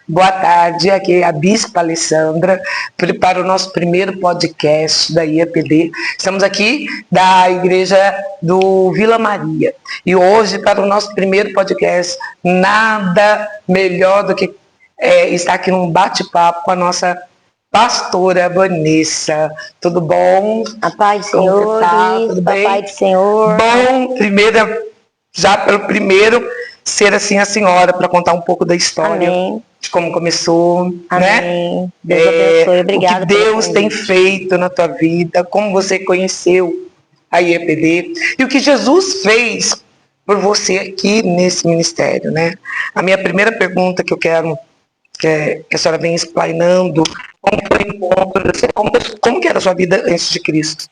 Boa tarde, aqui é a Bispa Alessandra, para o nosso primeiro podcast da IEPD. Estamos aqui da Igreja do Vila Maria. E hoje, para o nosso primeiro podcast, nada melhor do que estar aqui num bate-papo com a nossa pastora Vanessa. Tudo bom? A paz do Senhor, tudo bem? A paz do Senhor. Bom, já pelo primeiro, ser assim a senhora, para contar um pouco da história. Amém. De como começou, Amém. né? Deus abençoe, obrigada. O que Deus tem feito na tua vida, como você conheceu a IEPD e o que Jesus fez por você aqui nesse ministério, né? A minha primeira pergunta que eu quero que a senhora venha explanando, como foi o encontro, como que era a sua vida antes de Cristo?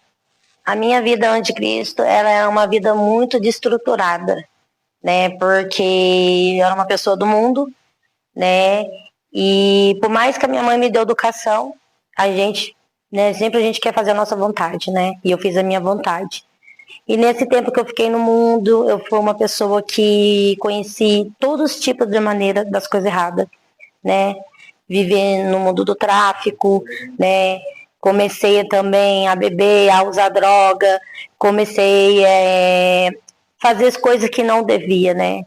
A minha vida antes de Cristo, ela é uma vida muito destruturada, né? Porque eu era uma pessoa do mundo, né? E por mais que a minha mãe me deu educação, a gente, né? Sempre a gente quer fazer a nossa vontade, né? E eu fiz a minha vontade. E nesse tempo que eu fiquei no mundo, eu fui uma pessoa que conheci todos os tipos de maneira das coisas erradas, né? Viver no mundo do tráfico, né? Comecei também a beber, a usar droga, comecei a fazer as coisas que não devia, né?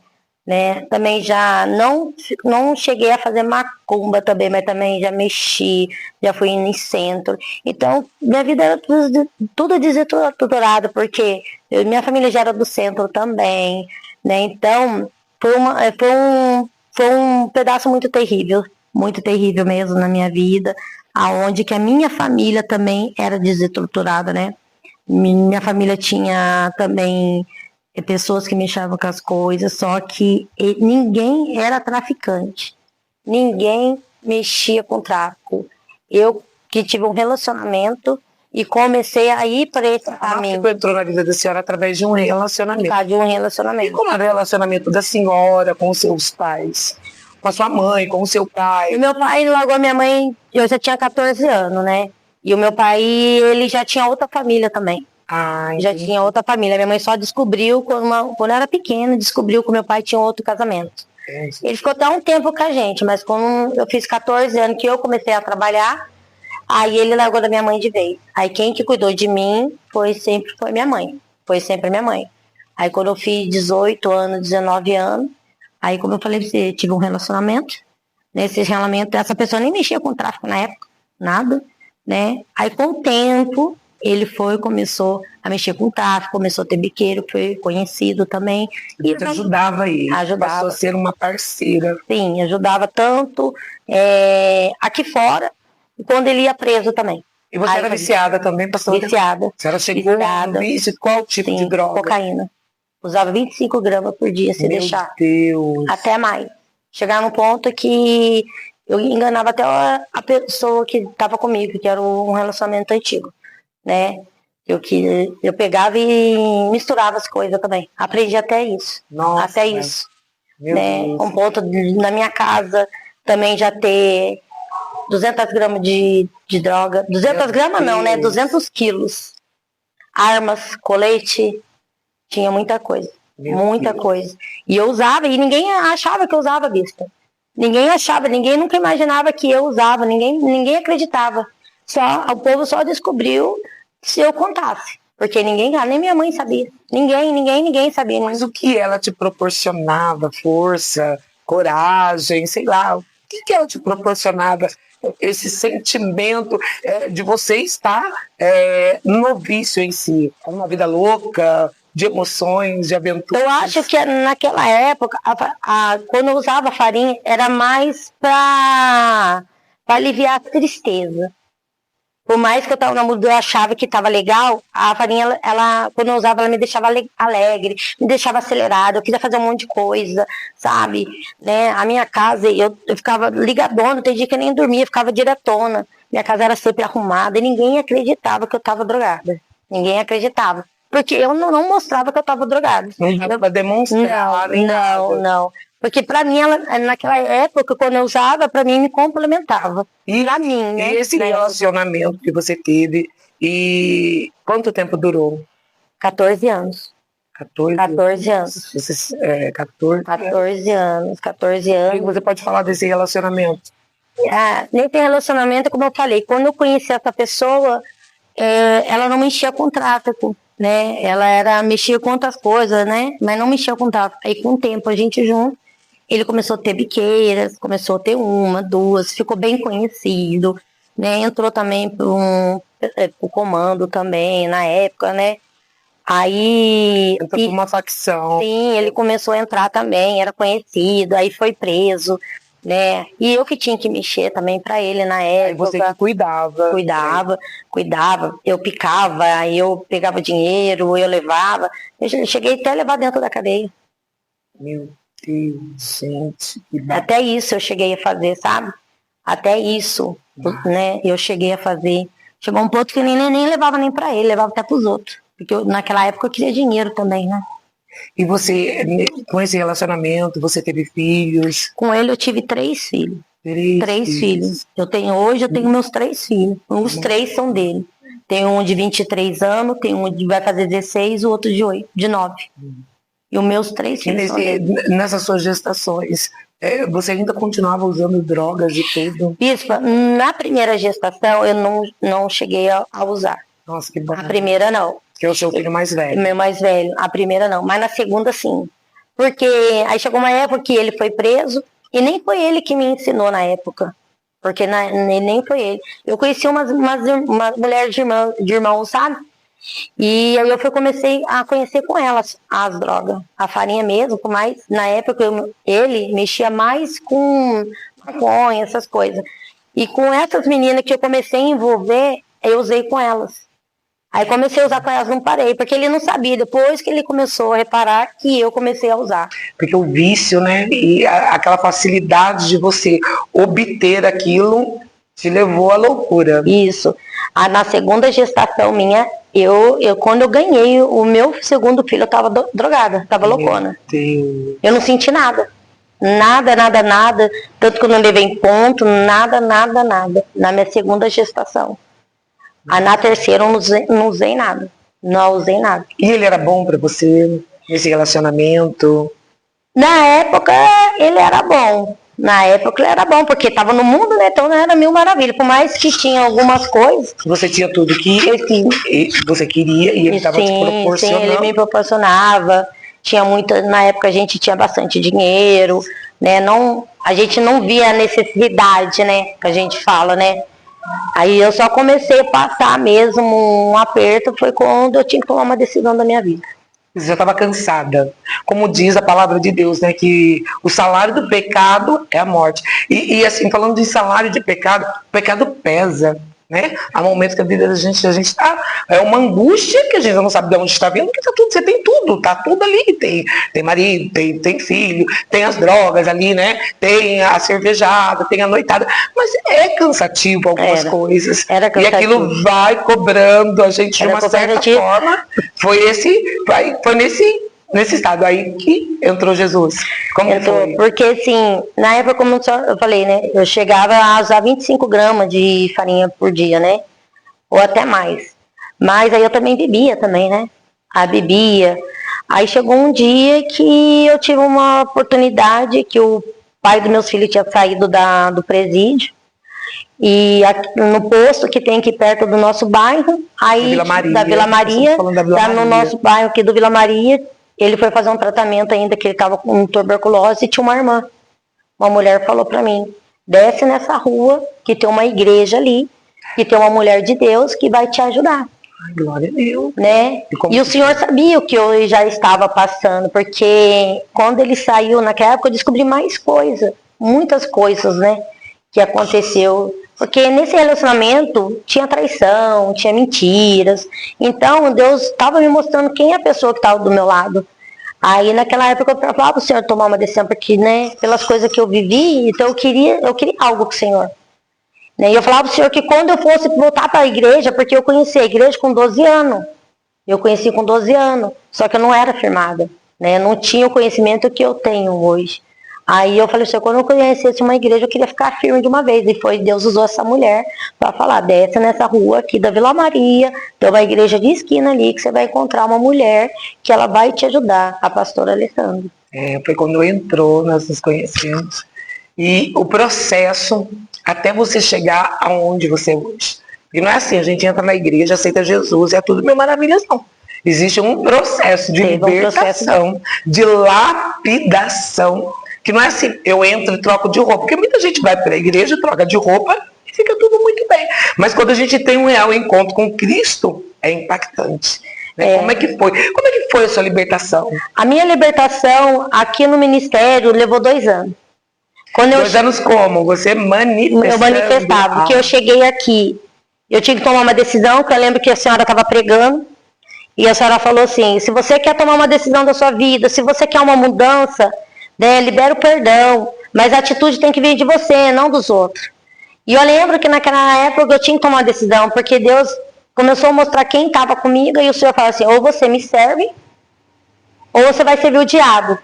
Também já não cheguei a fazer macumba também, mas também já mexi, já fui em centro. Então, minha vida era tudo desestruturado, porque minha família já era do centro também, né? Então, foi um pedaço muito terrível mesmo na minha vida, aonde que a minha família também era desestruturada, né? Minha família tinha também pessoas que mexavam com as coisas, só que ninguém era traficante, ninguém mexia com tráfico. Eu que tive um relacionamento e comecei a ir para esse caminho. Você entrou na vida da senhora através de um relacionamento. Por causa de um relacionamento. E como era o relacionamento da senhora com os seus pais? Com a sua mãe, com o seu pai? O meu pai largou a minha mãe, eu já tinha 14 anos, né? E o meu pai, ele já tinha outra família também. Já tinha outra família. Minha mãe só descobriu, quando eu era pequena, descobriu que meu pai tinha outro casamento. Ele ficou até um tempo com a gente, mas quando eu fiz 14 anos que eu comecei a trabalhar, aí ele largou da minha mãe de vez. Aí quem que cuidou de mim foi minha mãe. Foi sempre minha mãe. Aí quando eu fiz 18 anos, 19 anos, aí como eu falei pra você, tive um relacionamento. Nesse relacionamento, essa pessoa nem mexia com tráfico na época, nada, né? Aí com o tempo, ele começou a mexer com tráfico, começou a ter biqueiro, foi conhecido também. E você ajudava ele, passou a ser uma parceira. Sim, ajudava tanto aqui fora, e quando ele ia preso também. E você era viciada também, pastor? Viciada. Você era chegada no vício? Qual tipo de droga? Cocaína. Usava 25 gramas por dia, se deixar. Meu Deus. Até mais. Chegar no ponto que eu enganava até a pessoa que estava comigo, que era um relacionamento antigo, né? Eu pegava e misturava as coisas também. Aprendi até isso. Nossa, até isso. Meu né? Deus. Um ponto na minha casa também já ter 200 gramas de droga. 200 gramas não, né? 200 quilos. Armas, colete, tinha muita coisa. Muita coisa. E eu usava, e ninguém achava que eu usava, bispa. Ninguém achava, ninguém nunca imaginava que eu usava, ninguém acreditava. O povo só descobriu se eu contasse. Porque nem minha mãe sabia. Ninguém sabia. Mas o que ela te proporcionava? Força, coragem, sei lá. O que ela te proporcionava? Esse sentimento de você estar no vício em si. Uma vida louca, de emoções, de aventuras. Eu acho que naquela época, quando eu usava farinha, era mais para aliviar a tristeza. Por mais que eu estava na música, eu achava que estava legal, a farinha, quando eu usava, ela me deixava alegre, me deixava acelerada, eu queria fazer um monte de coisa, sabe? Né? A minha casa, eu ficava ligadona, tem dia que eu nem dormia, ficava diretona. Minha casa era sempre arrumada e ninguém acreditava que eu estava drogada. Ninguém acreditava. Porque eu não mostrava que eu estava drogada. Não dava pra demonstrar. Não. Porque pra mim, naquela época, quando eu usava, pra mim me complementava. E pra mim, né? E esse relacionamento que você teve, e quanto tempo durou? 14 anos. 14 anos. Você, 14 14 E anos. você pode falar desse relacionamento? Nesse relacionamento, como eu falei, quando eu conheci essa pessoa, ela não mexia com tráfico, né? Ela mexia com outras coisas, né? Mas não mexia com tráfico. Aí com o tempo, a gente junto, ele começou a ter biqueiras, começou a ter uma, duas, ficou bem conhecido, né? Entrou também pro comando também, na época, né? Aí... Entrou por uma facção. Sim, ele começou a entrar também, era conhecido, aí foi preso, né? E eu que tinha que mexer também pra ele na época. Aí você que cuidava. Cuidava, eu picava, aí eu pegava dinheiro, eu levava. Eu cheguei até a levar dentro da cadeia. Meu Deus, gente. Até isso eu cheguei a fazer, sabe? Até isso, né? Eu cheguei a fazer. Chegou um ponto que eu nem levava nem pra ele, levava até pros outros. Porque naquela época eu queria dinheiro também, né? E você, com esse relacionamento, você teve filhos? Com ele eu tive 3 filhos. 3 filhos. Hoje eu tenho meus 3 filhos. Os 3 são dele. Tem um de 23 anos, tem um que vai fazer 16, o outro de 9. E os meus 3 filhos são dele. Nessas suas gestações, você ainda continuava usando drogas e tudo? Bispa, na primeira gestação eu não cheguei a usar. Nossa, que bom. A primeira não. Que é o seu filho mais velho. Meu mais velho. A primeira não. Mas na segunda sim. Porque aí chegou uma época que ele foi preso e nem foi ele que me ensinou na época. Porque nem foi ele. Eu conheci uma mulher de irmão, sabe? E aí comecei a conhecer com elas as drogas. A farinha mesmo, mas na época ele mexia mais com maconha, essas coisas. E com essas meninas que eu comecei a envolver, eu usei com elas. Aí comecei a usar com elas, não parei, porque ele não sabia. Depois que ele começou a reparar que eu comecei a usar. Porque o vício, né, e aquela facilidade de você obter aquilo te levou à loucura. Isso. Na segunda gestação minha, quando eu ganhei o meu segundo filho, eu tava drogada, tava loucona. Deus. Eu não senti nada. Nada. Tanto que eu não levei ponto, nada. Na minha segunda gestação. Na terceira eu não usei nada. Não usei nada. E ele era bom pra você nesse relacionamento? Na época ele era bom. Porque tava no mundo, né? Então não era mil maravilhas. Por mais que tinha algumas coisas. Você tinha tudo que você queria e ele estava te proporcionando. Sim, ele me proporcionava. Tinha muita. Na época a gente tinha bastante dinheiro, né? A gente não via a necessidade, né? Que a gente fala, né? Aí eu só comecei a passar mesmo um aperto, foi quando eu tinha que tomar uma decisão da minha vida. Você já estava cansada. Como diz a palavra de Deus, né? Que o salário do pecado é a morte. E assim, falando de salário de pecado, o pecado pesa. Né? Há momentos que a vida da gente está. É uma angústia que a gente não sabe de onde está vindo, porque tá tudo, você tem tudo, tá tudo ali. Tem marido, tem filho, tem as drogas ali, né? Tem a cervejada, tem a noitada. Mas é cansativo algumas coisas. Era cansativo. E aquilo vai cobrando a gente de uma certa forma. Foi nesse estado aí que entrou Jesus. Como foi? Porque assim, na época, como eu falei, né? Eu chegava a usar 25 gramas de farinha por dia, né? Ou até mais. Mas aí eu também bebia também, né? Bebia. Aí chegou um dia que eu tive uma oportunidade que o pai dos meus filhos tinha saído do presídio. E no posto que tem aqui perto do nosso bairro, aí da Vila Maria, no nosso bairro aqui do Vila Maria, ele foi fazer um tratamento ainda, que ele estava com tuberculose, e tinha uma irmã. Uma mulher falou para mim, desce nessa rua, que tem uma igreja ali, que tem uma mulher de Deus que vai te ajudar. Ai, glória a Deus. Né? E o senhor sabia o que eu já estava passando, porque quando ele saiu, naquela época eu descobri mais coisas, muitas coisas, né, que aconteceu. Porque nesse relacionamento tinha traição, tinha mentiras. Então Deus estava me mostrando quem é a pessoa que estava do meu lado. Aí naquela época eu falava para o Senhor tomar uma decisão, porque, né, pelas coisas que eu vivi, então eu queria algo com o Senhor. Né? E eu falava para o Senhor que quando eu fosse voltar para a igreja, porque eu conheci a igreja com 12 anos. Eu conheci com 12 anos, só que eu não era firmada. Né? Eu não tinha o conhecimento que eu tenho hoje. Aí eu falei assim, quando eu conhecesse uma igreja, eu queria ficar firme de uma vez. E foi, Deus usou essa mulher para falar, desce nessa rua aqui da Vila Maria, tem uma igreja de esquina ali, que você vai encontrar uma mulher que ela vai te ajudar, a pastora Alessandra. Foi quando entrou, nós nos conhecemos. E o processo até você chegar aonde você é hoje. E não é assim, a gente entra na igreja, aceita Jesus, é tudo mil maravilhas, não. Existe um processo de libertação, de lapidação, que não é assim, eu entro e troco de roupa, porque muita gente vai para a igreja, troca de roupa e fica tudo muito bem. Mas quando a gente tem um real encontro com Cristo, é impactante. Né? Como é que foi? Como é que foi a sua libertação? A minha libertação aqui no ministério levou 2 anos. Quando 2 anos como? Você manifestava. Eu manifestava, porque eu cheguei aqui, eu tinha que tomar uma decisão, que eu lembro que a senhora estava pregando, e a senhora falou assim, se você quer tomar uma decisão da sua vida, se você quer uma mudança, né, libera o perdão, mas a atitude tem que vir de você, não dos outros. E eu lembro que naquela época eu tinha que tomar uma decisão, porque Deus começou a mostrar quem estava comigo, e o Senhor falou assim, ou você me serve, ou você vai servir o diabo.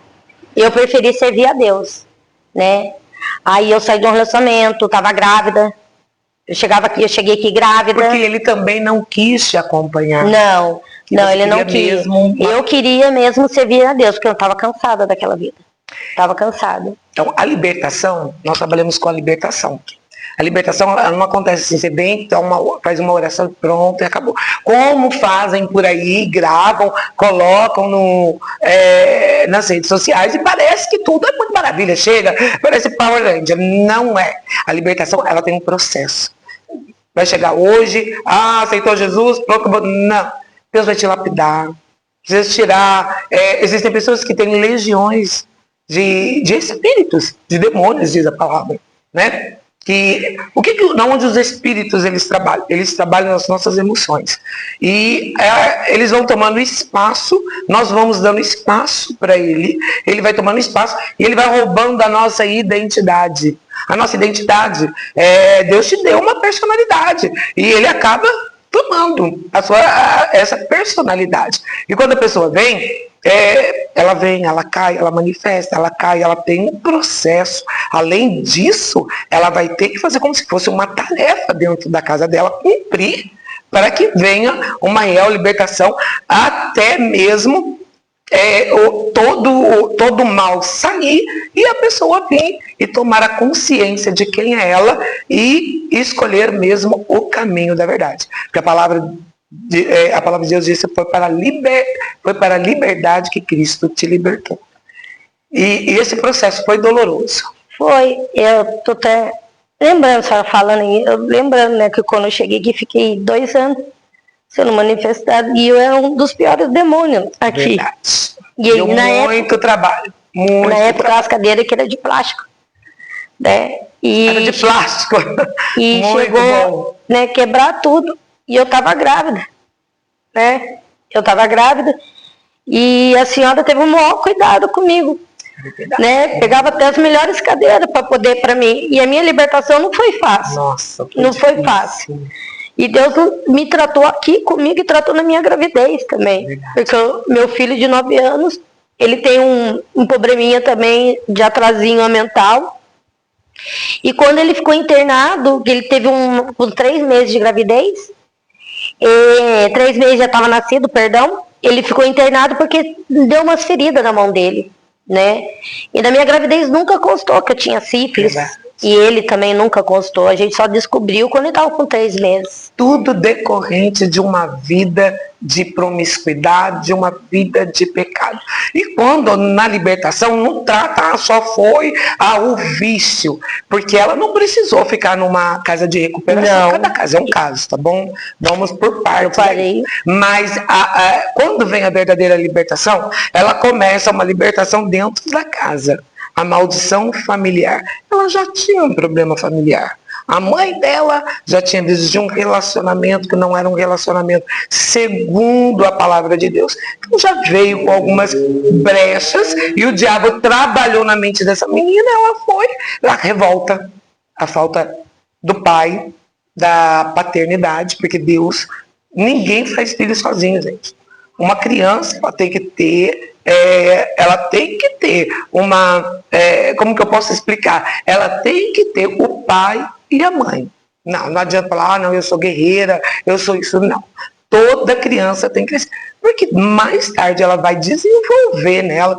Eu preferi servir a Deus, né? Aí eu saí de um relacionamento, estava grávida, eu cheguei aqui grávida. Porque ele também não quis te acompanhar. Não, ele não quis. Eu queria mesmo servir a Deus, porque eu estava cansada daquela vida. Estava cansada. Então, a libertação, nós trabalhamos com a libertação. A libertação ela não acontece assim, você vem, então faz uma oração pronto e acabou. Como fazem por aí, gravam, colocam nas redes sociais e parece que tudo é muito maravilha, chega, parece Power Ranger. Não é. A libertação ela tem um processo. Vai chegar hoje, aceitou Jesus, pronto, não. Deus vai te lapidar, precisa tirar. Existem pessoas que têm legiões de espíritos, de demônios, diz a palavra, né? Onde os espíritos eles trabalham? Eles trabalham nas nossas emoções. E eles vão tomando espaço, nós vamos dando espaço para ele vai tomando espaço e ele vai roubando a nossa identidade. A nossa identidade, Deus te deu uma personalidade e ele acaba tomando essa personalidade. E quando a pessoa vem, ela cai, ela manifesta, ela cai, ela tem um processo. Além disso, ela vai ter que fazer como se fosse uma tarefa dentro da casa dela, cumprir, para que venha uma real libertação, até mesmo todo o mal sair e a pessoa vir e tomar a consciência de quem é ela e escolher mesmo o caminho da verdade. Porque a palavra de Deus disse foi para a liberdade que Cristo te libertou. E esse processo foi doloroso. Foi, eu tô até lembrando, a senhora falando aí, lembrando, né, que quando eu cheguei aqui fiquei 2 anos sendo manifestado e eu era um dos piores demônios aqui. Verdade. E aí, muito trabalho. Na época as cadeiras que era de plástico, né? Era de plástico. E chegou, né, quebrar tudo. E eu estava grávida, né? Eu estava grávida e a senhora teve o maior cuidado comigo, né? Pegava até as melhores cadeiras para mim. E a minha libertação não foi fácil. Nossa, não foi fácil. E Deus me tratou aqui comigo e tratou na minha gravidez também. Verdade. Porque meu filho de 9 anos, ele tem um probleminha também de atrasinho mental. E quando ele ficou internado, ele teve uns 3 meses de gravidez, 3 meses já estava nascido, perdão, ele ficou internado porque deu umas feridas na mão dele, né? E na minha gravidez nunca constou que eu tinha sífilis. Verdade. E ele também nunca constou, a gente só descobriu quando ele estava com 3 meses. Tudo decorrente de uma vida de promiscuidade, de uma vida de pecado. E quando na libertação não trata, só foi o vício, porque ela não precisou ficar numa casa de recuperação. Não. Cada caso é um caso, tá bom? Vamos por partes. Mas quando vem a verdadeira libertação, ela começa uma libertação dentro da casa. A maldição familiar. Ela já tinha um problema familiar. A mãe dela já tinha visto de um relacionamento que não era um relacionamento segundo a palavra de Deus. Então já veio com algumas brechas e o diabo trabalhou na mente dessa menina. Ela foi a revolta, a falta do pai, da paternidade, porque Deus, ninguém faz filho sozinho, gente. Uma criança ela tem que ter ela tem que ter uma, como que eu posso explicar? Ela tem que ter o pai e a mãe. Não adianta falar, não, eu sou guerreira, eu sou isso, não. Toda criança tem que crescer, porque mais tarde ela vai desenvolver nela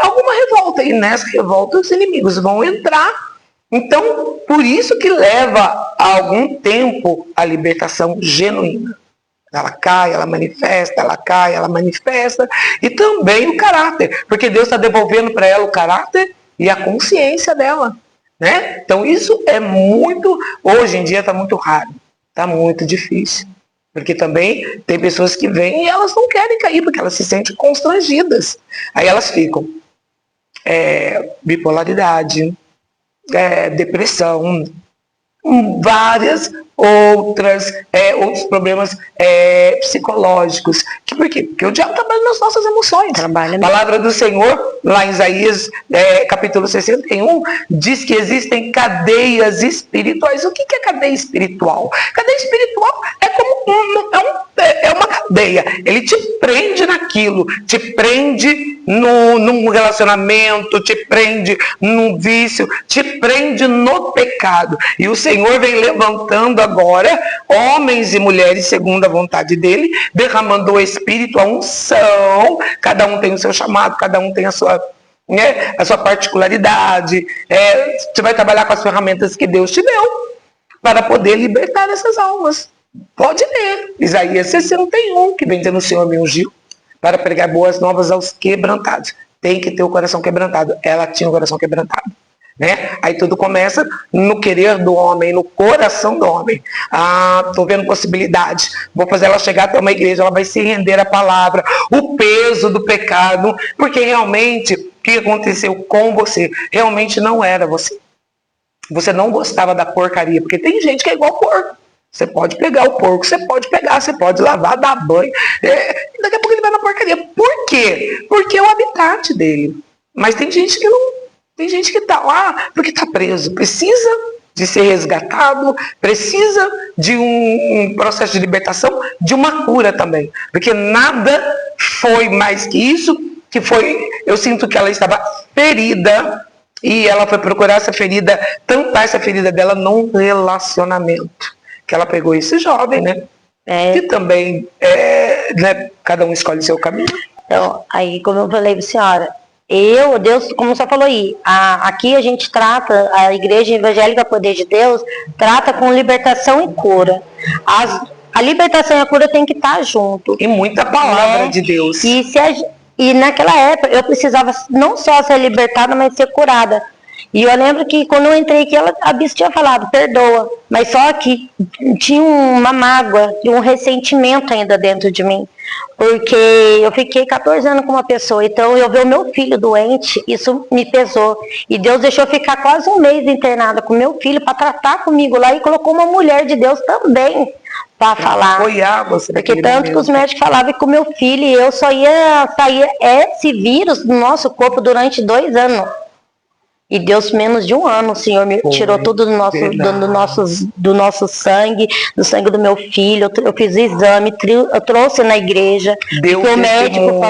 alguma revolta, e nessa revolta os inimigos vão entrar. Então, por isso que leva algum tempo a libertação genuína. Ela cai, ela manifesta, ela cai, ela manifesta. E também o caráter, porque Deus está devolvendo para ela o caráter e a consciência dela. Né? Então isso é muito, hoje em dia está muito raro, está muito difícil. Porque também tem pessoas que vêm e elas não querem cair, porque elas se sentem constrangidas. Aí elas ficam bipolaridade, depressão, várias outros problemas psicológicos. Por quê? Porque o diabo trabalha nas nossas emoções. A palavra do Senhor, lá em Isaías, capítulo 61, diz que existem cadeias espirituais. O que é cadeia espiritual? Cadeia espiritual é como uma cadeia. Ele te prende naquilo, te prende num relacionamento, te prende num vício, te prende no pecado. E o Senhor vem levantando agora homens e mulheres segundo a vontade dele, derramando o Espírito, a unção. Cada um tem o seu chamado, cada um tem a sua particularidade. Você vai trabalhar com as ferramentas que Deus te deu para poder libertar essas almas. Pode ler Isaías 61, que bem dizendo o Senhor me ungiu para pregar boas novas aos quebrantados. Tem que ter o coração quebrantado. Ela tinha o coração quebrantado. Né? Aí tudo começa no querer do homem, no coração do homem. Estou vendo possibilidade, vou fazer ela chegar até uma igreja, ela vai se render à palavra, o peso do pecado, porque realmente o que aconteceu com você realmente não era você. Você não gostava da porcaria, porque tem gente que é igual porco. Você pode pegar o porco, você pode lavar, dar banho, daqui a pouco ele vai na porcaria. Por quê? Porque é o habitat dele. Mas tem gente que não. Tem gente que está lá porque está preso, precisa de ser resgatado, precisa de um processo de libertação, de uma cura também. Porque nada foi mais que isso, que foi, eu sinto que ela estava ferida e ela foi procurar essa ferida, tampar essa ferida dela num relacionamento. Que ela pegou esse jovem, né? Que também, né, cada um escolhe seu caminho. Então, aí como eu falei para a senhora, Deus, como você falou aí, aqui a gente trata, a Igreja Evangélica Poder de Deus, trata com libertação e cura. A libertação e a cura tem que estar junto. E muita palavra de Deus. E naquela época eu precisava não só ser libertada, mas ser curada. E eu lembro que quando eu entrei aqui, a bispa tinha falado, perdoa. Mas só que tinha uma mágoa e um ressentimento ainda dentro de mim. Porque eu fiquei 14 anos com uma pessoa, então eu ver o meu filho doente, isso me pesou. E Deus deixou eu ficar quase um mês internada com meu filho para tratar comigo lá e colocou uma mulher de Deus também para falar. Apoiar você. Porque tanto que os médicos falavam que o meu filho e eu só ia sair esse vírus do nosso corpo durante 2 anos. E Deus, menos de 1 ano, o Senhor me tirou tudo do nosso sangue, do sangue do meu filho. Eu fiz o exame, eu trouxe na igreja. Deu o médico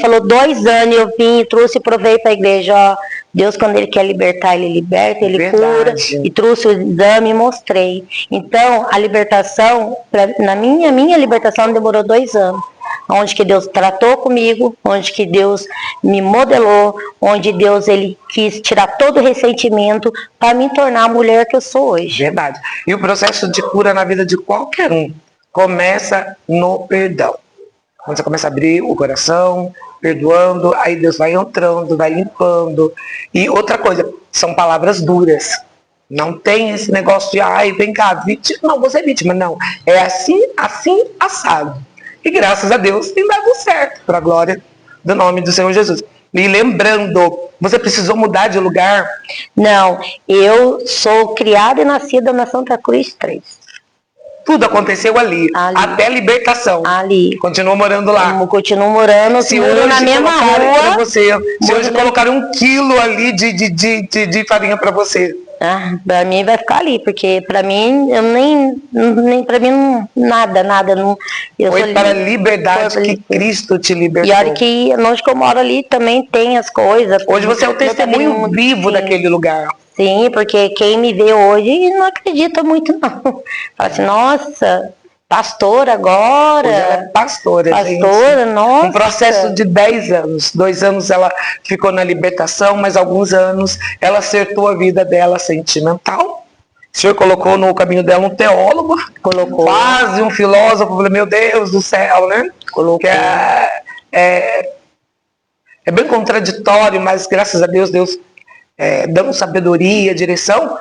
falou 2 anos, eu vim e trouxe e provei para a igreja. Ó, Deus, quando Ele quer libertar, Ele liberta, Ele cura. E trouxe o exame e mostrei. Então, a libertação, na minha libertação demorou 2 anos. Onde que Deus tratou comigo, onde que Deus me modelou, onde Deus Ele quis tirar todo o ressentimento para me tornar a mulher que eu sou hoje. Verdade. E o processo de cura na vida de qualquer um começa no perdão. Quando você começa a abrir o coração, perdoando, aí Deus vai entrando, vai limpando. E outra coisa, são palavras duras. Não tem esse negócio de, ai, vem cá, vítima. Não, você é vítima. Não, é assim, assado. E graças a Deus tem dado certo, para a glória do nome do Senhor Jesus. E lembrando, você precisou mudar de lugar? Não, eu sou criada e nascida na Santa Cruz 3. Tudo aconteceu ali. Até a libertação. Ali. Continua morando lá. Continuo morando, se hoje na mesma rua. Se hoje colocaram 1 quilo ali de farinha para você. Pra mim vai ficar ali, porque pra mim, eu nem pra mim, nada, não. Foi para a liberdade que Cristo te libertou. E a hora que, onde que eu moro ali, também tem as coisas. Hoje você é o testemunho vivo daquele lugar. Sim, porque quem me vê hoje não acredita muito, não. Fala assim, nossa, pastora agora. Hoje ela é pastora, pastora, gente. Nossa. Um processo de 10 anos. 2 anos ela ficou na libertação, mas alguns anos ela acertou a vida dela sentimental. O Senhor colocou no caminho dela um teólogo, colocou quase um filósofo. Falei, meu Deus do céu, né? Colocou. É bem contraditório, mas graças a Deus, dando sabedoria, direção,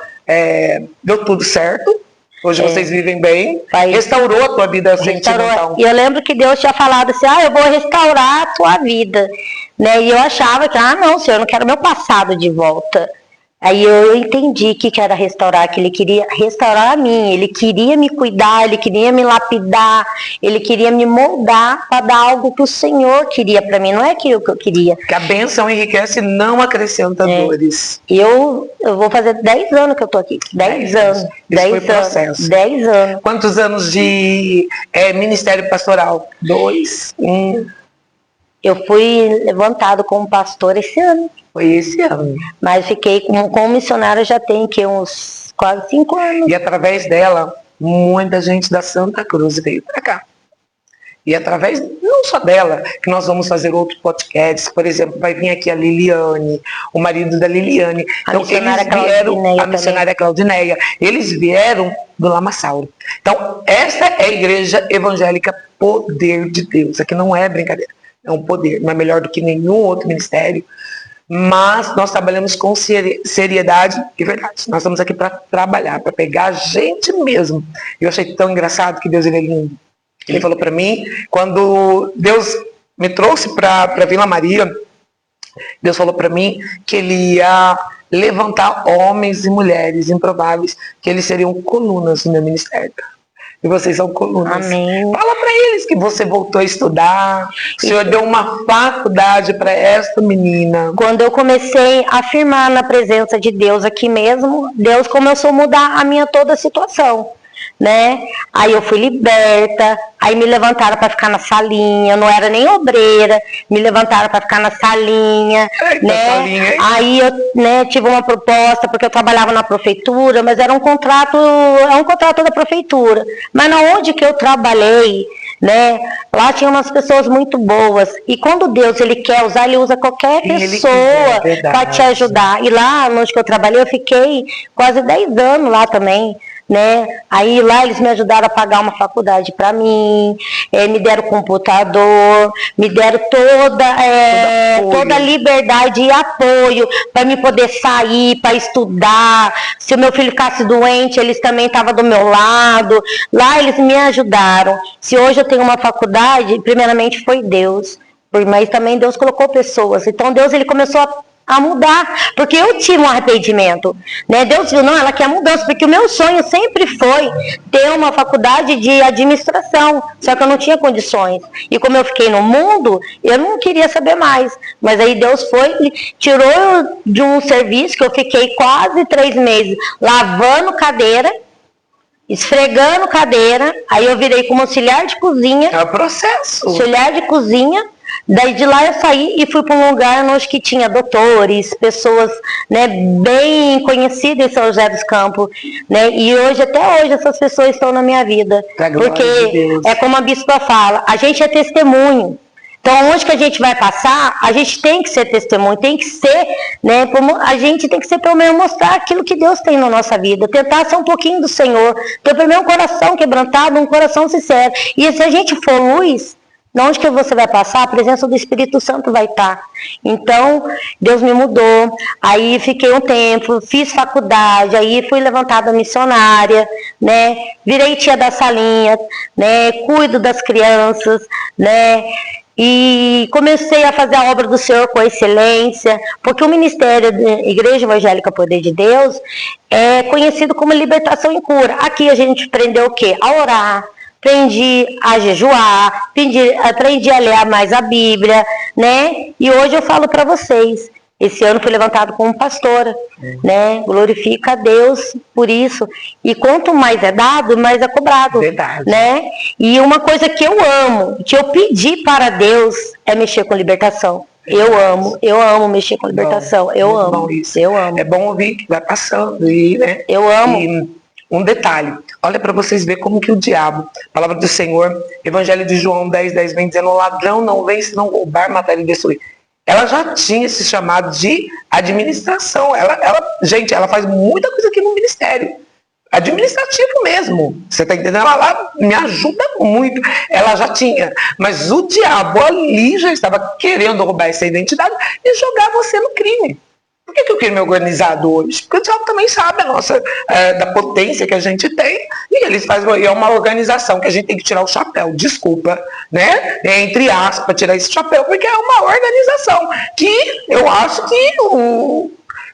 deu tudo certo. Hoje vocês vivem bem, restaurou a tua vida sentimental. E eu lembro que Deus tinha falado assim, eu vou restaurar a tua vida, né? E eu achava que, não, Senhor, eu não quero meu passado de volta. Aí eu entendi que era restaurar, que ele queria restaurar a mim, ele queria me cuidar, ele queria me lapidar, ele queria me moldar para dar algo que o Senhor queria para mim, não é aquilo que eu queria. Que a bênção enriquece e não acrescenta dores. Eu vou fazer 10 anos que eu tô aqui, 10 anos. 10 anos. Quantos anos de ministério pastoral? 2, 1. Eu fui levantado como pastor esse ano. Foi esse ano. Mas fiquei como missionária já tem uns quase 5 anos. E através dela, muita gente da Santa Cruz veio para cá. E através, não só dela, que nós vamos fazer outros podcasts. Por exemplo, vai vir aqui a Liliane, o marido da Liliane. Então, eles vieram, a missionária Claudineia. Eles vieram do Lamassauro. Então, essa é a igreja evangélica Poder de Deus. Aqui não é brincadeira. É um poder, não é melhor do que nenhum outro ministério, mas nós trabalhamos com seriedade e verdade. Nós estamos aqui para trabalhar, para pegar a gente mesmo. Eu achei tão engraçado que Deus ele é lindo. Ele falou para mim, quando Deus me trouxe para Vila Maria, Deus falou para mim que ele ia levantar homens e mulheres improváveis, que eles seriam colunas no meu ministério. E vocês são colunas. Amém. Fala para eles que você voltou a estudar. O Senhor deu uma faculdade para esta menina. Quando eu comecei a afirmar na presença de Deus aqui mesmo, Deus começou a mudar a minha toda a situação, né? Aí eu fui liberta, aí me levantaram para ficar na salinha, eu não era nem obreira, me levantaram para ficar na salinha, né? Salinha, aí eu, tive uma proposta, porque eu trabalhava na prefeitura, mas era um contrato da prefeitura. Mas na onde que eu trabalhei, né? Lá tinha umas pessoas muito boas. E quando Deus ele quer usar, ele usa qualquer pessoa para te ajudar. E lá onde que eu trabalhei, eu fiquei quase 10 anos lá também. Né? Aí lá eles me ajudaram a pagar uma faculdade para mim, me deram computador, me deram toda a liberdade e apoio para me poder sair, para estudar. Se o meu filho ficasse doente, eles também estavam do meu lado. Lá eles me ajudaram. Se hoje eu tenho uma faculdade, primeiramente foi Deus, mas também Deus colocou pessoas. Então Deus ele começou a mudar, porque eu tive um arrependimento, né? Deus viu, não, ela quer mudança, porque o meu sonho sempre foi ter uma faculdade de administração, só que eu não tinha condições, e como eu fiquei no mundo, eu não queria saber mais, mas aí Deus tirou eu de um serviço que eu fiquei quase 3 meses lavando cadeira, esfregando cadeira, aí eu virei como auxiliar de cozinha. É o processo. Auxiliar de cozinha. Daí de lá eu saí e fui para um lugar onde que tinha doutores, pessoas, né, bem conhecidas em São José dos Campos, né, e até hoje essas pessoas estão na minha vida, porque é como a bispa fala, a gente é testemunho. Então, onde que a gente vai passar, a gente tem que ser testemunho, tem que ser, né, como a gente tem que ser pelo menos mostrar aquilo que Deus tem na nossa vida, tentar ser um pouquinho do Senhor, ter primeiro um coração quebrantado, um coração sincero. E se a gente for luz, onde que você vai passar, a presença do Espírito Santo vai estar. Então, Deus me mudou, aí fiquei um tempo, fiz faculdade, aí fui levantada missionária, né, virei tia da salinha, né, cuido das crianças, né, e comecei a fazer a obra do Senhor com excelência, porque o ministério da Igreja Evangélica Poder de Deus é conhecido como libertação e cura. Aqui a gente aprendeu o quê? A orar, aprendi a jejuar, aprendi a ler mais a Bíblia, né? E hoje eu falo para vocês Esse ano fui levantada como pastora, né? Glorifica a Deus por isso. E quanto mais é dado, mais é cobrado. Verdade. Né? E uma coisa que eu amo, que eu pedi para Deus, é mexer com libertação. Eu amo mexer com libertação. Bom, eu amo. Bom isso. Eu amo. É bom ouvir que vai passando e, né? Eu amo. E um detalhe, olha para vocês verem como que o diabo, palavra do Senhor, Evangelho de João 10:10 vem dizendo: o ladrão não vem senão roubar, matar e destruir. Ela já tinha esse chamado de administração. Gente, ela faz muita coisa aqui no ministério. Administrativo mesmo. Você está entendendo? Ela me ajuda muito. Ela já tinha. Mas o diabo ali já estava querendo roubar essa identidade e jogar você no crime. Por que o crime é organizado hoje? Porque o diabo também sabe da potência que a gente tem, e eles fazem, é uma organização que a gente tem que tirar o chapéu, desculpa, né? Entre aspas, tirar esse chapéu, porque é uma organização que eu acho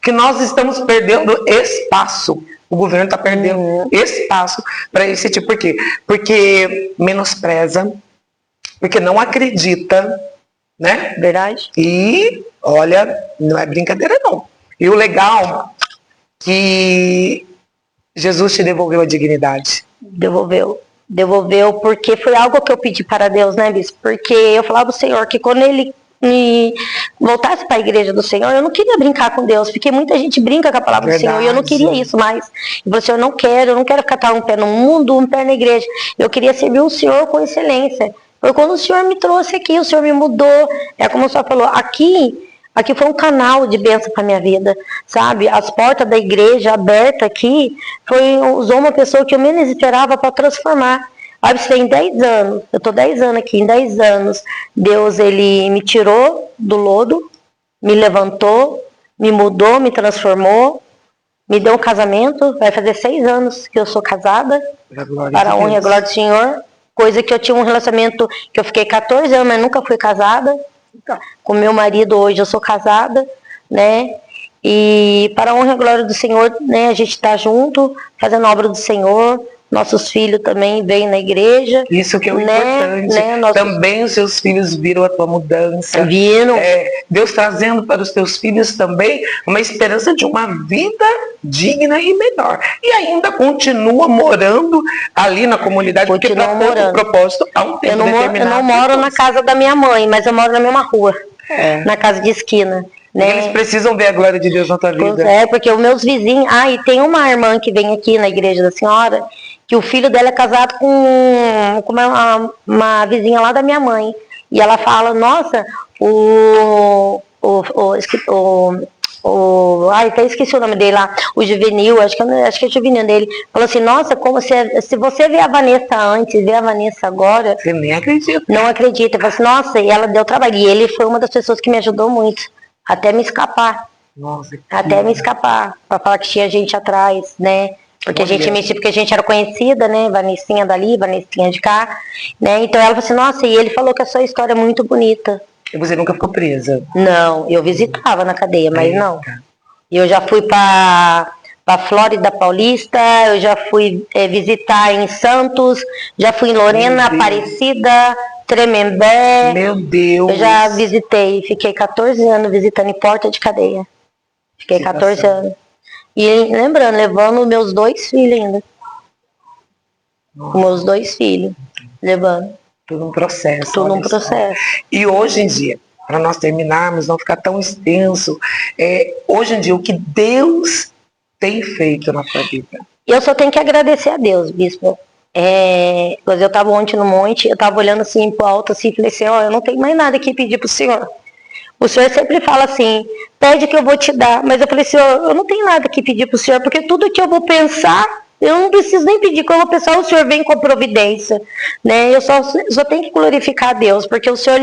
que nós estamos perdendo espaço. O governo está perdendo espaço para esse tipo. Por quê? Porque menospreza, porque não acredita, né? Verdade. E, olha, não é brincadeira não. E o legal que Jesus te devolveu a dignidade. Devolveu porque foi algo que eu pedi para Deus, né, Bispo? Porque eu falava ao Senhor que quando Ele me voltasse para a igreja do Senhor, eu não queria brincar com Deus, porque muita gente brinca com a palavra do Senhor, e eu não queria isso mais. E falei assim, eu não quero ficar um pé no mundo, um pé na igreja. Eu queria servir o Senhor com excelência. Foi quando o Senhor me trouxe aqui, o Senhor me mudou. É como o Senhor falou, aqui foi um canal de bênção para minha vida, sabe? As portas da igreja aberta aqui, usou uma pessoa que eu menos esperava para transformar. Olha, você tem 10 anos, eu estou 10 anos aqui, em 10 anos, Deus, Ele me tirou do lodo, me levantou, me mudou, me transformou, me deu um casamento, vai fazer 6 anos que eu sou casada, para a honra e a glória do Senhor, coisa que eu tinha um relacionamento, que eu fiquei 14 anos, mas nunca fui casada, com meu marido hoje eu sou casada, né? E para a honra e a glória do Senhor, né, a gente está junto, fazendo a obra do Senhor. Nossos filhos também vêm na igreja. Isso que é o importante. Também os seus filhos viram a tua mudança. Viram. Deus trazendo para os teus filhos também uma esperança de uma vida digna e melhor. E ainda continua morando ali na comunidade, porque para todo propósito há um tempo determinado. Eu não moro na casa da minha mãe, mas eu moro na mesma rua, na casa de esquina. Né? Eles precisam ver a glória de Deus na tua vida. Porque os meus vizinhos... e tem uma irmã que vem aqui na igreja da senhora, que o filho dela é casado com uma vizinha lá da minha mãe. E ela fala, nossa, até esqueci o nome dele lá, o Juvenil, acho que é o Juvenil dele, falou assim, nossa, se você vê a Vanessa antes, vê a Vanessa agora... Você nem acredita. Não acredita. Falou assim, nossa, e ela deu trabalho. E ele foi uma das pessoas que me ajudou muito, até me escapar. Nossa, até me escapar, para falar que tinha gente atrás, né? Porque a gente mexia, porque a gente era conhecida, né? Vanessinha dali, Vanessinha de cá, né? Então ela falou assim, nossa, e ele falou que a sua história é muito bonita. E você nunca ficou presa? Não, eu visitava na cadeia, mas não. Eu já fui para Flórida Paulista, eu já fui visitar em Santos, já fui em Lorena, Aparecida, Tremembé. Meu Deus! Eu já visitei, fiquei 14 anos visitando em porta de cadeia. Fiquei 14 anos. E lembrando, levando meus 2 filhos ainda. Nossa. Meus 2 filhos, levando. Tudo um processo. Tudo um processo. E hoje em dia, para nós terminarmos, não ficar tão extenso, hoje em dia, o que Deus tem feito na sua vida? Eu só tenho que agradecer a Deus, Bispo. Quando eu estava ontem no monte, eu estava olhando assim pro alto, assim, e falei assim, eu não tenho mais nada que pedir pro Senhor. O Senhor sempre fala assim, pede que eu vou te dar. Mas eu falei assim, eu não tenho nada que pedir pro Senhor, porque tudo que eu vou pensar, eu não preciso nem pedir. Quando eu vou pensar, o Senhor vem com a providência. Né? Eu só tenho que glorificar a Deus, porque o Senhor,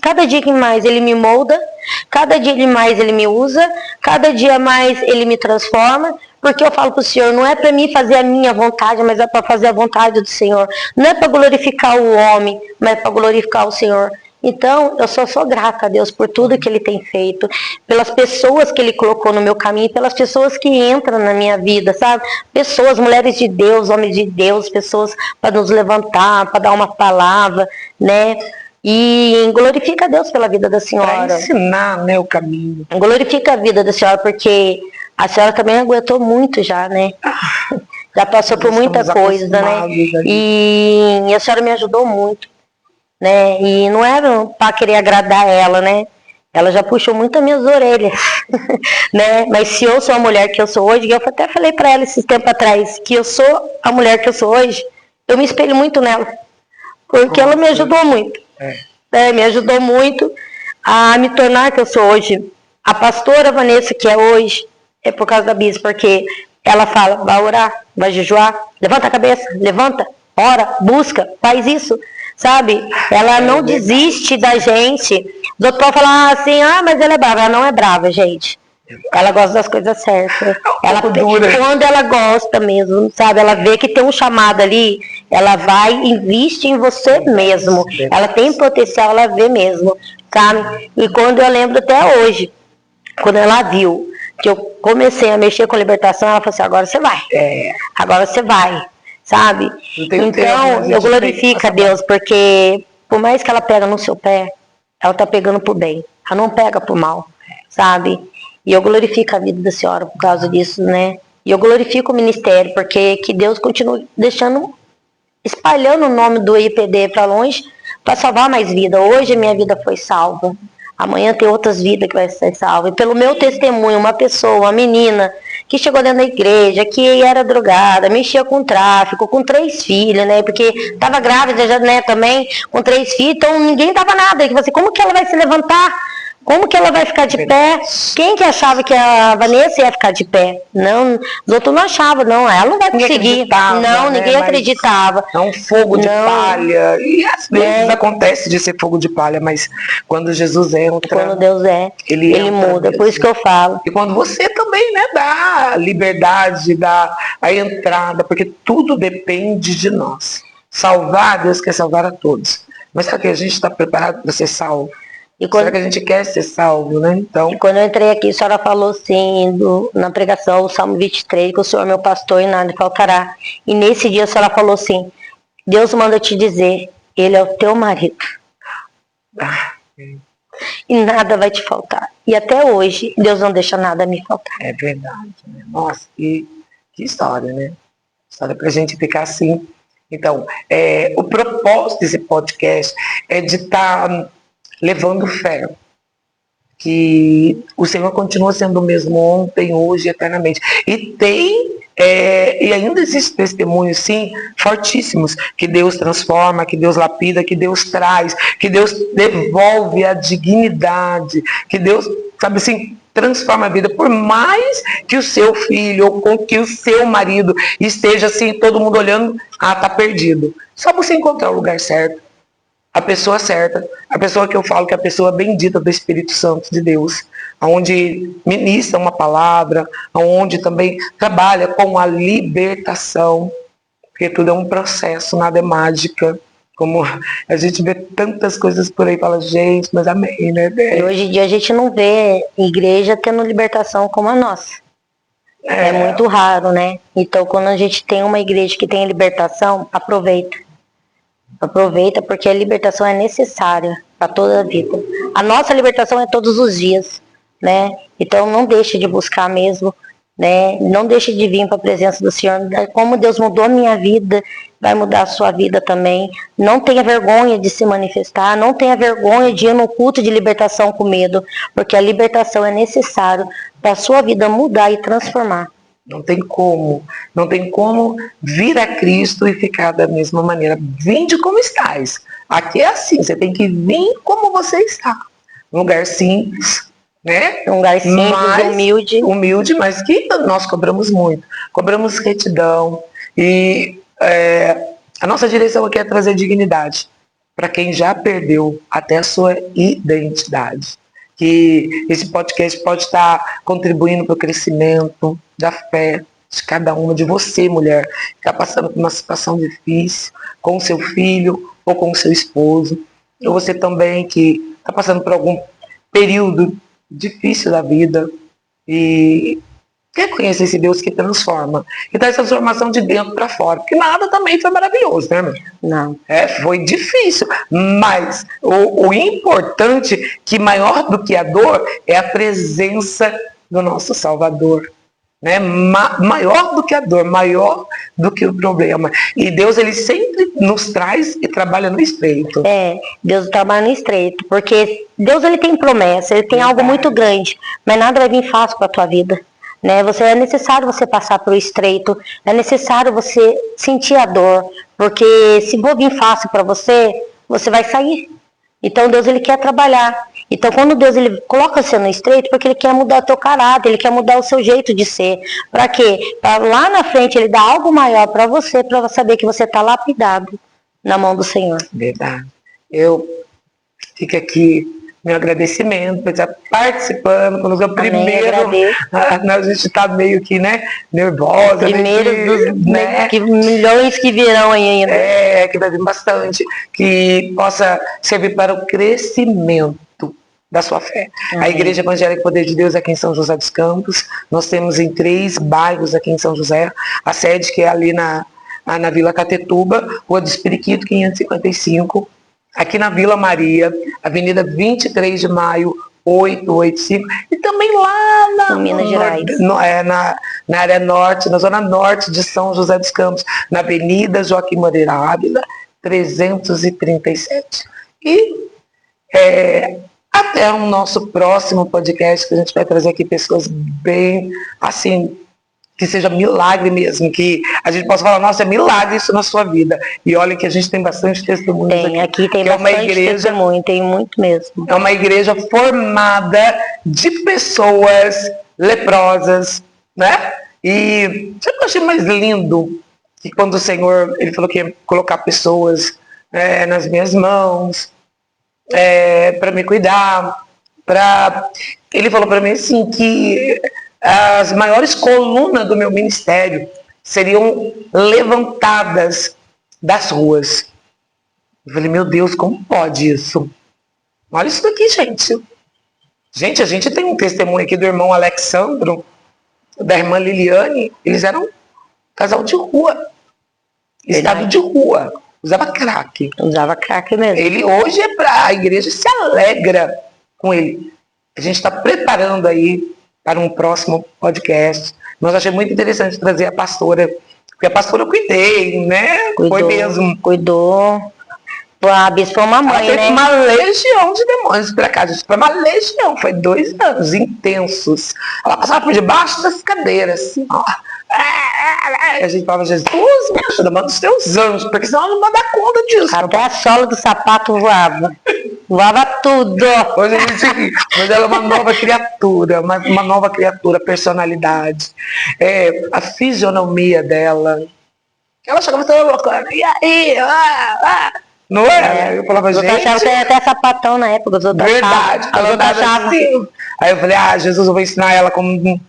cada dia que mais Ele me molda, cada dia mais Ele me usa, cada dia mais Ele me transforma. Porque eu falo pro Senhor, não é para mim fazer a minha vontade, mas é para fazer a vontade do Senhor. Não é para glorificar o homem, mas é para glorificar o Senhor. Então, eu só sou grata a Deus por tudo que Ele tem feito, pelas pessoas que Ele colocou no meu caminho, pelas pessoas que entram na minha vida, sabe? Pessoas, mulheres de Deus, homens de Deus, pessoas para nos levantar, para dar uma palavra, né? E glorifica a Deus pela vida da Para senhora. ensinar, né, o caminho. Glorifica a vida da senhora, porque a senhora também aguentou muito já, né? Já passou por muita coisa, né? E a senhora me ajudou muito, né? E não era para querer agradar ela, né? Ela já puxou muito as minhas orelhas, né? Mas se eu sou a mulher que eu sou hoje, eu até falei para ela esses tempos atrás, que eu sou a mulher que eu sou hoje, eu me espelho muito nela, porque ela me ajudou muito. Me ajudou muito a me tornar que eu sou hoje. A pastora Vanessa, que é hoje, é por causa da Bis, porque ela fala, vai orar, vai jejuar, levanta a cabeça, levanta, ora, busca, faz isso, sabe? Ela não desiste da gente. Os outros podem falar assim, mas ela é brava. Ela não é brava, gente. Ela gosta das coisas certas. Quando ela gosta mesmo, sabe? Ela vê que tem um chamado ali, ela vai e investe em você mesmo. Ela tem potencial, ela vê mesmo, sabe? E quando eu lembro até hoje, quando ela viu que eu comecei a mexer com libertação, ela falou assim, agora você vai. Agora você vai, sabe? Então, eu glorifico a Deus, porque por mais que ela pega no seu pé, ela tá pegando pro bem. Ela não pega pro mal, sabe? E eu glorifico a vida da senhora por causa disso, né? E eu glorifico o ministério, porque que Deus continue espalhando o nome do IPD para longe, para salvar mais vida. Hoje a minha vida foi salva. Amanhã tem outras vidas que vai ser salva. E pelo meu testemunho, uma pessoa, uma menina, que chegou dentro da igreja, que era drogada, mexia com tráfico, com 3 filhos, né? Porque estava grávida já, né, também, com 3 filhos, então ninguém dava nada. E você, como que ela vai se levantar? Como que ela vai ficar de pé? Quem que achava que a Vanessa ia ficar de pé? Não, os outros não achavam, não, ela não vai conseguir. Não, ninguém acreditava. É um fogo de palha. E às vezes acontece de ser fogo de palha, mas quando Jesus entra... Quando Deus ele muda, mesmo. Por isso que eu falo. E quando você também, né, dá liberdade, dá a entrada, porque tudo depende de nós. Salvar, Deus quer salvar a todos. Mas será que a gente está preparado para ser salvo? Será que a gente quer ser salvo, né? Então... E quando eu entrei aqui, a senhora falou assim, na pregação, o Salmo 23, que o Senhor é meu pastor e nada faltará. E nesse dia a senhora falou assim, Deus manda te dizer, Ele é o teu marido. E nada vai te faltar. E até hoje, Deus não deixa nada me faltar. É verdade. Né? Nossa, que história, né? História pra gente ficar assim. Então, o propósito desse podcast é de estar... levando fé, que o Senhor continua sendo o mesmo ontem, hoje e eternamente. E ainda existem testemunhos, sim, fortíssimos, que Deus transforma, que Deus lapida, que Deus traz, que Deus devolve a dignidade, que Deus, sabe assim, transforma a vida. Por mais que o seu filho ou que o seu marido esteja assim, todo mundo olhando, tá perdido. Só você encontrar o lugar certo, a pessoa certa, a pessoa que eu falo que é a pessoa bendita do Espírito Santo de Deus, onde ministra uma palavra, onde também trabalha com a libertação, porque tudo é um processo, nada é mágica, como a gente vê tantas coisas por aí, fala, gente, mas amém, né? E hoje em dia a gente não vê igreja tendo libertação como a nossa. É muito raro, né? Então quando a gente tem uma igreja que tem libertação, aproveita. Aproveita, porque a libertação é necessária para toda a vida. A nossa libertação é todos os dias, né? Então não deixe de buscar mesmo, né? Não deixe de vir para a presença do Senhor. Como Deus mudou a minha vida, vai mudar a sua vida também. Não tenha vergonha de se manifestar, não tenha vergonha de ir no culto de libertação com medo, porque a libertação é necessário para a sua vida mudar e transformar. Não tem como vir a Cristo e ficar da mesma maneira. Vinde como estás. Aqui é assim, você tem que vir como você está. Um lugar simples, né? Um lugar simples, humilde, mas que nós cobramos muito. Cobramos retidão. E a nossa direção aqui é trazer dignidade para quem já perdeu até a sua identidade. Que esse podcast pode estar contribuindo para o crescimento da fé de cada uma, de você, mulher, que está passando por uma situação difícil, com o seu filho ou com o seu esposo, ou você também que está passando por algum período difícil da vida e Quer conhecer esse Deus que transforma, que traz transformação de dentro para fora. Porque nada também foi maravilhoso, né, meu? Não. Foi difícil, mas o importante, que maior do que a dor, é a presença do nosso Salvador. Né? Maior do que a dor, maior do que o problema. E Deus, ele sempre nos traz e trabalha no estreito. Deus trabalha no estreito, porque Deus, ele tem promessa, ele tem algo muito grande, mas nada vai vir fácil para a tua vida. Né? É necessário você passar por estreito, é necessário você sentir a dor, porque se for vir fácil para você, você vai sair. Então Deus, ele quer trabalhar. Então quando Deus, ele coloca você no estreito, porque ele quer mudar o teu caráter, ele quer mudar o seu jeito de ser. Para quê? Para lá na frente ele dar algo maior para você saber que você está lapidado na mão do Senhor. Verdade. Eu fico aqui meu agradecimento por estar participando, quando o primeiro, a gente está meio que, né, nervosa. Primeiro né, que milhões que virão aí ainda. Que vai vir bastante, que possa servir para o crescimento da sua fé. Amém. A Igreja Evangélica Poder de Deus aqui em São José dos Campos, nós temos em 3 bairros aqui em São José, a sede que é ali na Vila Catetuba, Rua do Espiriquito, 555, aqui na Vila Maria, Avenida 23 de Maio, 885, e também lá na Minas Gerais. Na área norte, na zona norte de São José dos Campos, na Avenida Joaquim Moreira Ávila, 337. E até o nosso próximo podcast, que a gente vai trazer aqui pessoas bem, assim, que seja milagre mesmo, que a gente possa falar, nossa, é milagre isso na sua vida. E olha que a gente tem bastante testemunhos aqui tem bastante testemunho, tem muito mesmo. É uma igreja formada de pessoas leprosas, né? E sabe o que eu achei mais lindo? Que quando o Senhor, ele falou que ia colocar pessoas nas minhas mãos, para me cuidar, ele falou para mim assim, que as maiores colunas do meu ministério seriam levantadas das ruas. Eu falei, meu Deus, como pode isso? Olha isso daqui, gente. Gente, a gente tem um testemunho aqui do irmão Alexandro, da irmã Liliane. Eles eram um casal de rua. Estado de rua. Usava crack. Usava crack mesmo. Ele hoje a igreja se alegra com ele. A gente está preparando aí para um próximo podcast. Nós achei muito interessante trazer a pastora, porque a pastora eu cuidei, né? Foi mesmo. Cuidou. A bispa foi uma mãe, ela teve uma legião de demônios para cá. Foi uma legião, foi 2 anos intensos. Ela passava por debaixo das cadeiras, assim, ó. A gente falava, Jesus, me ajuda, manda os teus anjos, porque senão ela não vai dar conta disso. Até a sola do sapato voava. Voava tudo. Hoje a gente, mas ela é uma nova criatura, uma nova criatura, personalidade. A fisionomia dela. Ela chegava toda louca. E aí? Não é? Eu falava, gente. Eu achava que até sapatão na época. Verdade. Ela achava assim. Aí eu falei, Jesus, eu vou ensinar ela como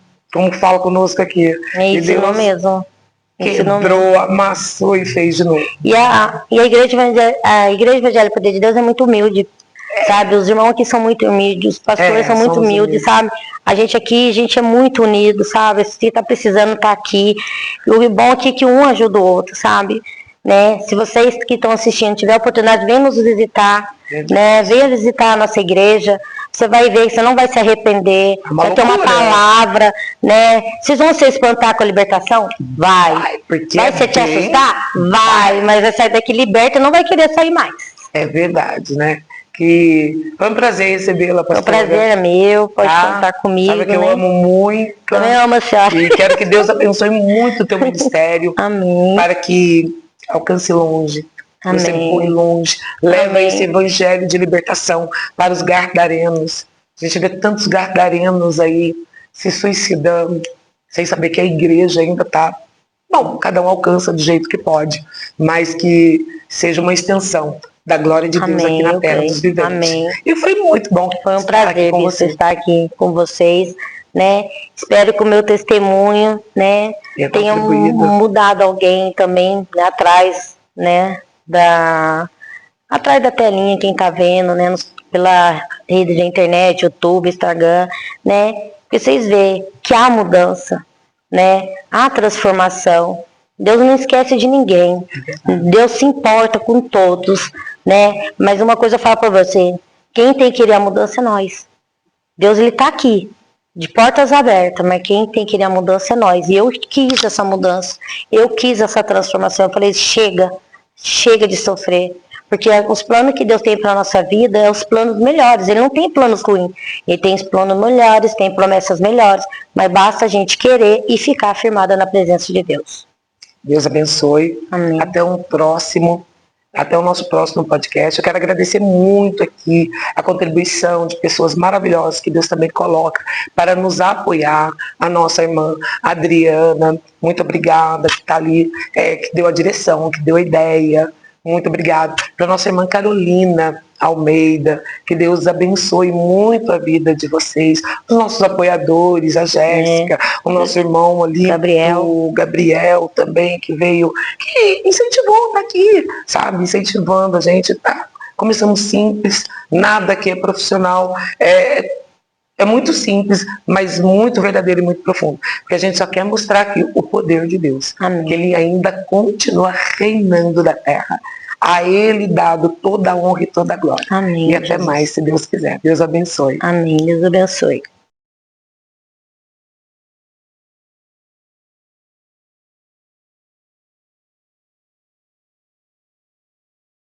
fala conosco aqui. Ensinou mesmo. Quebrou, amassou e fez de novo. E a Igreja Evangélica Poder de Deus é muito humilde. Sabe, os irmãos aqui são muito humildes, os pastores são muito humildes, sabe? A gente aqui, a gente é muito unido, sabe? Se tá precisando, tá aqui. E o bom aqui é que um ajuda o outro, sabe? Né? Se vocês que estão assistindo tiver a oportunidade, venham nos visitar, né? Venha visitar a nossa igreja. Você vai ver que você não vai se arrepender, vai ter uma palavra, né? Vocês vão se espantar com a libertação? Vai. Vai você te assustar? Vai. Mas vai sair daqui liberta e não vai querer sair mais. É verdade, né? Que foi um prazer recebê-la, pastora. O prazer é meu, pode contar comigo. Sabe que eu amo muito. Também amo a senhora. E quero que Deus abençoe muito o teu ministério. Amém. Para que alcance longe. Amém. Você foi longe. Leva esse evangelho de libertação para os gardarenos. A gente vê tantos gardarenos aí se suicidando, sem saber que a igreja ainda está. Bom, cada um alcança do jeito que pode, mas que seja uma extensão da glória de Deus aqui na terra dos viventes. Amém. E foi muito bom. Foi um prazer você estar aqui com vocês, né? Espero que o meu testemunho, né, tenha mudado alguém também, né, atrás, né, atrás da telinha, quem tá vendo, né, pela rede de internet, YouTube, Instagram, né? Porque vocês veem que há mudança, né? A transformação. Deus não esquece de ninguém. Deus se importa com todos, né? Mas uma coisa eu falo para você, quem tem que querer a mudança é nós. Deus, ele tá aqui, de portas abertas, mas quem tem que querer a mudança é nós. E eu quis essa mudança, eu quis essa transformação. Eu falei, chega de sofrer. Porque os planos que Deus tem para a nossa vida são os planos melhores. Ele não tem planos ruins. Ele tem os planos melhores, tem promessas melhores. Mas basta a gente querer e ficar firmada na presença de Deus. Deus abençoe. Amém. Até o nosso próximo podcast. Eu quero agradecer muito aqui a contribuição de pessoas maravilhosas que Deus também coloca para nos apoiar. A nossa irmã Adriana, muito obrigada, que está ali, que deu a direção, que deu a ideia. Muito obrigado. Para a nossa irmã Carolina Almeida, que Deus abençoe muito a vida de vocês, os nossos apoiadores, a Jéssica, o nosso irmão ali, o Gabriel também, que veio, que incentivou, tá aqui, sabe, incentivando a gente, tá? Começamos simples, nada que é profissional, é muito simples, mas muito verdadeiro e muito profundo. Porque a gente só quer mostrar aqui o poder de Deus. Amém. Que Ele ainda continua reinando da terra. A Ele dado toda a honra e toda a glória. Amém, e até Jesus. mais, se Deus quiser. Deus abençoe. Amém. Deus abençoe.